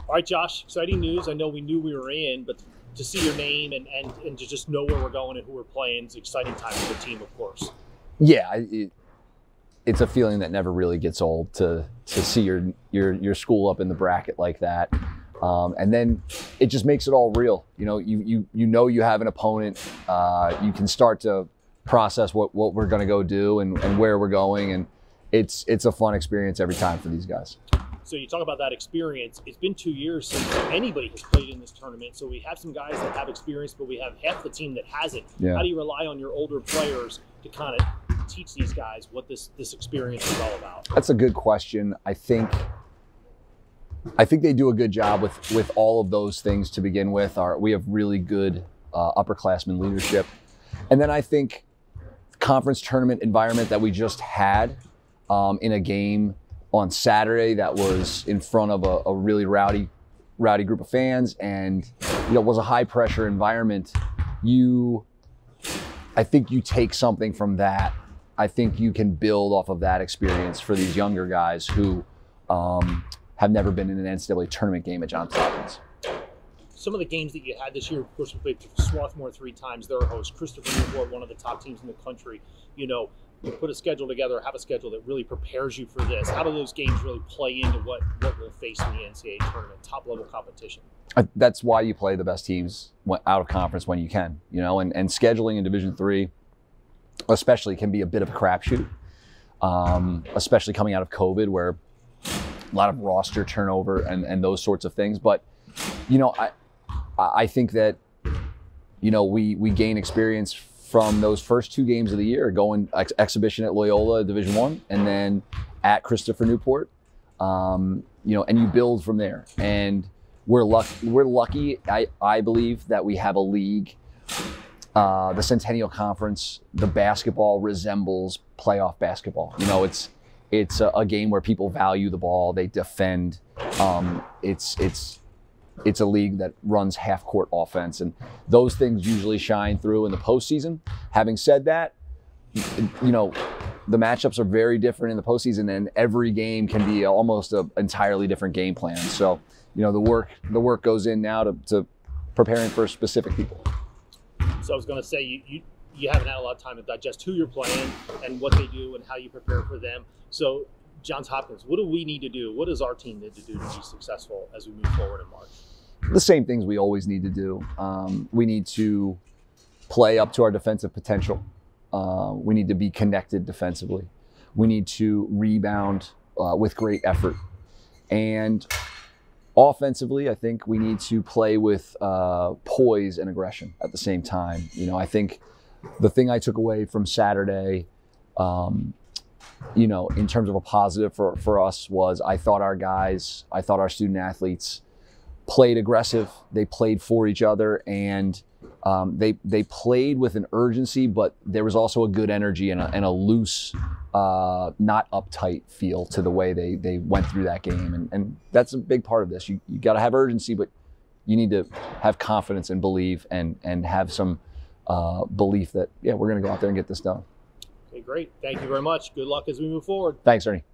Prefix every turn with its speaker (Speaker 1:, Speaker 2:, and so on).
Speaker 1: All right, Josh, exciting news. I know we knew we were in, but to see your name and to just know where we're going and who we're playing is an exciting time for the team, of course.
Speaker 2: Yeah, it's a feeling that never really gets old to see your school up in the bracket like that. And then it just makes it all real. You know you have an opponent. You can start to process what we're going to go do and where we're going, and it's a fun experience every time for these guys.
Speaker 1: So you talk about that experience. It's been 2 years since anybody has played in this tournament. So we have some guys that have experience, but we have half the team that hasn't. Yeah. How do you rely on your older players to kind of teach these guys what this experience is all about?
Speaker 2: That's a good question. I think they do a good job with all of those things to begin with. We have really good upperclassmen leadership. And then I think the conference tournament environment that we just had in a game on Saturday that was in front of a really rowdy group of fans, and was a high pressure environment. I think you take something from that. I think you can build off of that experience for these younger guys who have never been in an NCAA tournament game at Johns Hopkins.
Speaker 1: Some of the games that you had this year, of course, we played Swarthmore 3 times. They're a host. Christopher Newport, one of the top teams in the country. You put a schedule together, have a schedule that really prepares you for this. How do those games really play into what we'll face in the NCAA tournament, top-level competition?
Speaker 2: That's why you play the best teams out of conference when you can, and scheduling in Division III especially can be a bit of a crapshoot, especially coming out of COVID where a lot of roster turnover and those sorts of things. But, I think that, we gain experience from those first 2 games of the year, going exhibition at Loyola Division I and then at Christopher Newport, and you build from there. And we're lucky, I believe, that we have a league. The Centennial Conference, the basketball resembles playoff basketball. It's a game where people value the ball, they defend. It's a league that runs half-court offense, and those things usually shine through in the postseason. Having said that, the matchups are very different in the postseason, and every game can be almost an entirely different game plan. So, the work goes in now to preparing for specific people.
Speaker 1: So I was going to say, you haven't had a lot of time to digest who you're playing and what they do and how you prepare for them. So, Johns Hopkins, what do we need to do? What does our team need to do to be successful as we move forward in March?
Speaker 2: The same things we always need to do. We need to play up to our defensive potential. We need to be connected defensively. We need to rebound with great effort. And offensively, I think we need to play with poise and aggression at the same time. I think the thing I took away from Saturday, in terms of a positive for us was I thought our student athletes played aggressive. They played for each other, and they played with an urgency, but there was also a good energy and a loose, not uptight feel to the way they went through that game. And that's a big part of this. You got to have urgency, but you need to have confidence and believe and have some belief that, we're going to go out there and get this done.
Speaker 1: Okay, great. Thank you very much. Good luck as we move forward.
Speaker 2: Thanks, Ernie.